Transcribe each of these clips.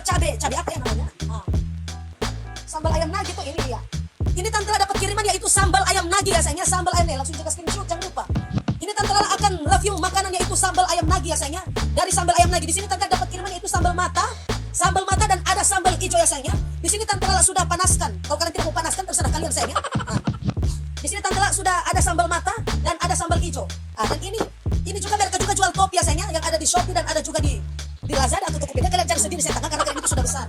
dapat cabai apa ya namanya? Sambal ayam nagi tuh ini ya. Ini Tante Lala dapat kiriman yaitu sambal ayam nagi ya sayangnya, sambal ayam nih, langsung jaga screenshot jangan lupa. Ini Tante Lala akan review makanan yaitu sambal ayam nagi ya sayangnya. Dari sambal ayam nagi di sini Tante dapat kiriman yaitu sambal mata dan ada sambal hijau ya sayangnya. Di sini Tante Lala sudah panaskan. Kalau kalian tidak mau panaskan terserah kalian sayangnya. Di sini Tante Lala sudah ada sambal mata dan ada sambal hijau. Dan ini juga mereka juga jual topi ya sayangnya, yang ada di Shopee dan ada juga di Lazada atau Tokopedia. Kalian cari sendiri saya karena kalian itu sudah besar.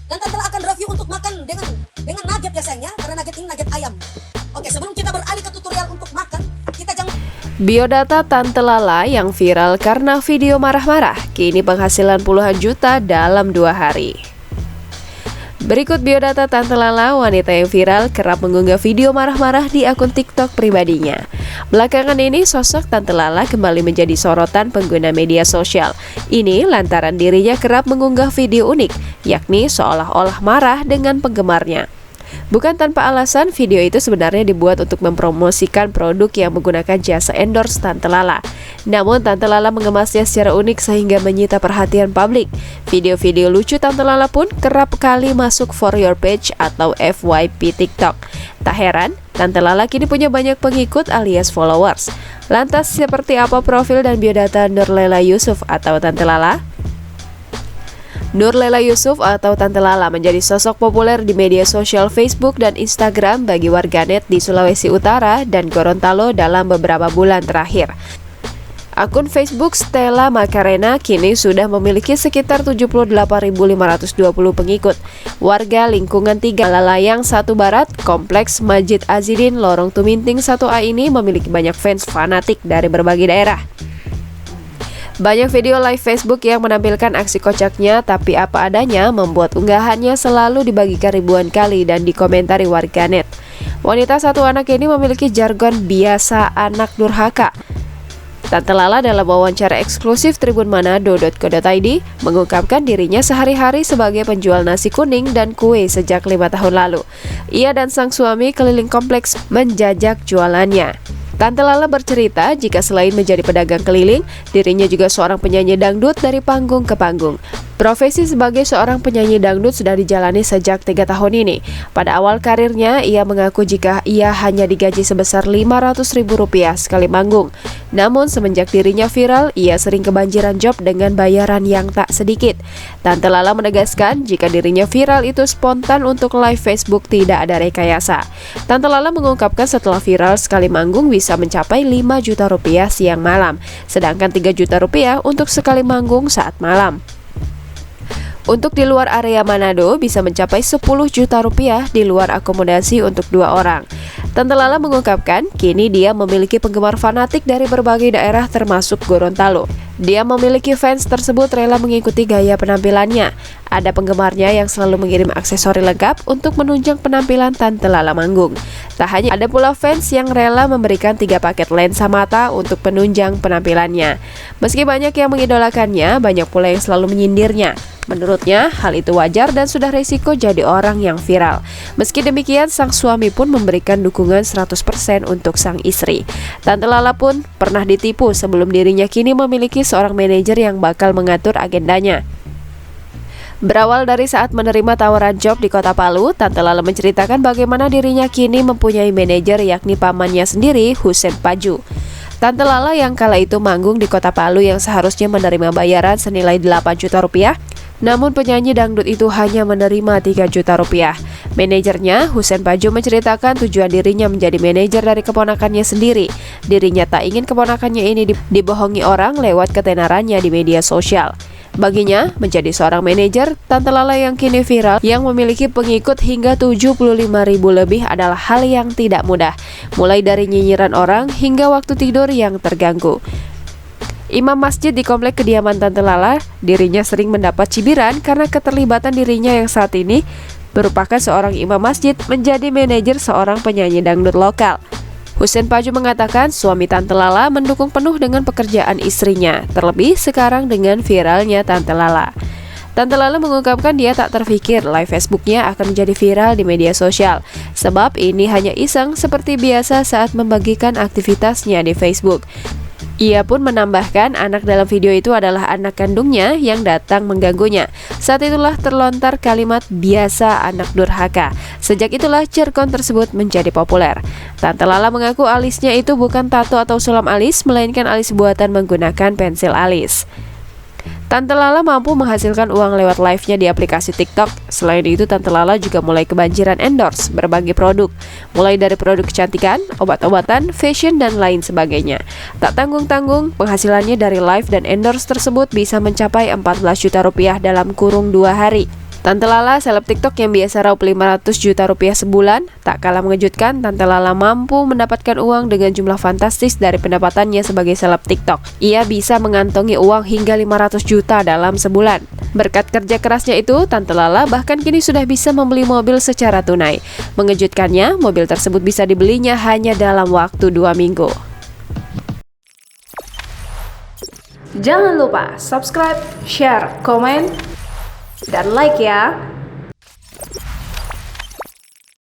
Dan Tante Lala akan review untuk makan dengan nugget ya sayangnya, karena nugget ini nugget ayam. Oke, sebelum kita beralih ke tutorial untuk makan, kita jangan. Biodata Tante Lala yang viral karena video marah-marah, kini penghasilan puluhan juta dalam 2 hari. Berikut biodata Tante Lala, wanita yang viral kerap mengunggah video marah-marah di akun TikTok pribadinya. Belakangan ini sosok Tante Lala kembali menjadi sorotan pengguna media sosial. Ini lantaran dirinya kerap mengunggah video unik, yakni seolah-olah marah dengan penggemarnya. Bukan tanpa alasan, video itu sebenarnya dibuat untuk mempromosikan produk yang menggunakan jasa endorse Tante Lala. Namun Tante Lala mengemasnya secara unik sehingga menyita perhatian publik. Video-video lucu Tante Lala pun kerap kali masuk For Your Page atau FYP TikTok. Tak heran, Tante Lala kini punya banyak pengikut alias followers. Lantas seperti apa profil dan biodata Nurlela Yusuf atau Tante Lala? Nurlela Yusuf atau Tante Lala menjadi sosok populer di media sosial Facebook dan Instagram bagi warganet di Sulawesi Utara dan Gorontalo dalam beberapa bulan terakhir. Akun Facebook Stella Macarena kini sudah memiliki sekitar 78.520 pengikut. Warga lingkungan 3 Lalayang 1 Barat, Kompleks Masjid Azidin, Lorong Tuminting 1A ini memiliki banyak fans fanatik dari berbagai daerah. Banyak video live Facebook yang menampilkan aksi kocaknya tapi apa adanya membuat unggahannya selalu dibagikan ribuan kali dan dikomentari warganet. Wanita 1 anak ini memiliki jargon biasa anak durhaka. Tante Lala dalam wawancara eksklusif tribunmanado.co.id mengungkapkan dirinya sehari-hari sebagai penjual nasi kuning dan kue sejak 5 tahun lalu. Ia dan sang suami keliling kompleks menjajak jualannya. Tante Lala bercerita jika selain menjadi pedagang keliling, dirinya juga seorang penyanyi dangdut dari panggung ke panggung. Profesi sebagai seorang penyanyi dangdut sudah dijalani sejak 3 tahun ini. Pada awal karirnya, ia mengaku jika ia hanya digaji sebesar Rp500.000 sekali manggung. Namun semenjak dirinya viral, ia sering kebanjiran job dengan bayaran yang tak sedikit. Tante Lala menegaskan jika dirinya viral itu spontan untuk live Facebook, tidak ada rekayasa. Tante Lala mengungkapkan setelah viral sekali manggung bisa mencapai Rp5 juta siang malam, sedangkan Rp3 juta untuk sekali manggung saat malam. Untuk di luar area Manado bisa mencapai Rp10 juta di luar akomodasi untuk 2 orang. Tante Lala mengungkapkan kini dia memiliki penggemar fanatik dari berbagai daerah termasuk Gorontalo. Dia memiliki fans tersebut rela mengikuti gaya penampilannya. Ada penggemarnya yang selalu mengirim aksesori lengkap untuk menunjang penampilan Tante Lala manggung. Tak hanya ada pula fans yang rela memberikan 3 paket lensa mata untuk penunjang penampilannya. Meski banyak yang mengidolakannya, banyak pula yang selalu menyindirnya. Menurutnya, hal itu wajar dan sudah resiko jadi orang yang viral. Meski demikian, sang suami pun memberikan dukungan 100% untuk sang istri. Tante Lala pun pernah ditipu sebelum dirinya kini memiliki seorang manajer yang bakal mengatur agendanya. Berawal dari saat menerima tawaran job di Kota Palu, Tante Lala menceritakan bagaimana dirinya kini mempunyai manajer yakni pamannya sendiri, Husen Paju. Tante Lala yang kala itu manggung di Kota Palu yang seharusnya menerima bayaran senilai Rp8 juta, namun penyanyi dangdut itu hanya menerima Rp3 juta. Manajernya, Husen Paju, menceritakan tujuan dirinya menjadi manajer dari keponakannya sendiri. Dirinya tak ingin keponakannya ini dibohongi orang lewat ketenarannya di media sosial. Baginya, menjadi seorang manajer, Tante Lala yang kini viral, yang memiliki pengikut hingga 75.000 lebih adalah hal yang tidak mudah. Mulai dari nyinyiran orang hingga waktu tidur yang terganggu. Imam masjid di komplek kediaman Tante Lala, dirinya sering mendapat cibiran karena keterlibatan dirinya yang saat ini merupakan seorang imam masjid menjadi manajer seorang penyanyi dangdut lokal. Husen Paju mengatakan suami Tante Lala mendukung penuh dengan pekerjaan istrinya, terlebih sekarang dengan viralnya Tante Lala. Tante Lala mengungkapkan dia tak terfikir live Facebooknya akan menjadi viral di media sosial, sebab ini hanya iseng seperti biasa saat membagikan aktivitasnya di Facebook. Ia pun menambahkan anak dalam video itu adalah anak kandungnya yang datang mengganggunya. Saat itulah terlontar kalimat biasa anak durhaka. Sejak itulah jargon tersebut menjadi populer. Tante Lala mengaku alisnya itu bukan tato atau sulam alis, melainkan alis buatan menggunakan pensil alis. Tante Lala mampu menghasilkan uang lewat live-nya di aplikasi TikTok. Selain itu, Tante Lala juga mulai kebanjiran endorse berbagai produk, mulai dari produk kecantikan, obat-obatan, fashion, dan lain sebagainya. Tak tanggung-tanggung, penghasilannya dari live dan endorse tersebut bisa mencapai 14 juta rupiah dalam kurung 2 hari. Tante Lala, seleb TikTok yang biasa raup 500 juta rupiah sebulan, tak kalah mengejutkan, Tante Lala mampu mendapatkan uang dengan jumlah fantastis dari pendapatannya sebagai seleb TikTok. Ia bisa mengantongi uang hingga 500 juta dalam sebulan. Berkat kerja kerasnya itu, Tante Lala bahkan kini sudah bisa membeli mobil secara tunai. Mengejutkannya, mobil tersebut bisa dibelinya hanya dalam waktu 2 minggu. Jangan lupa subscribe, share, komen, dan like ya.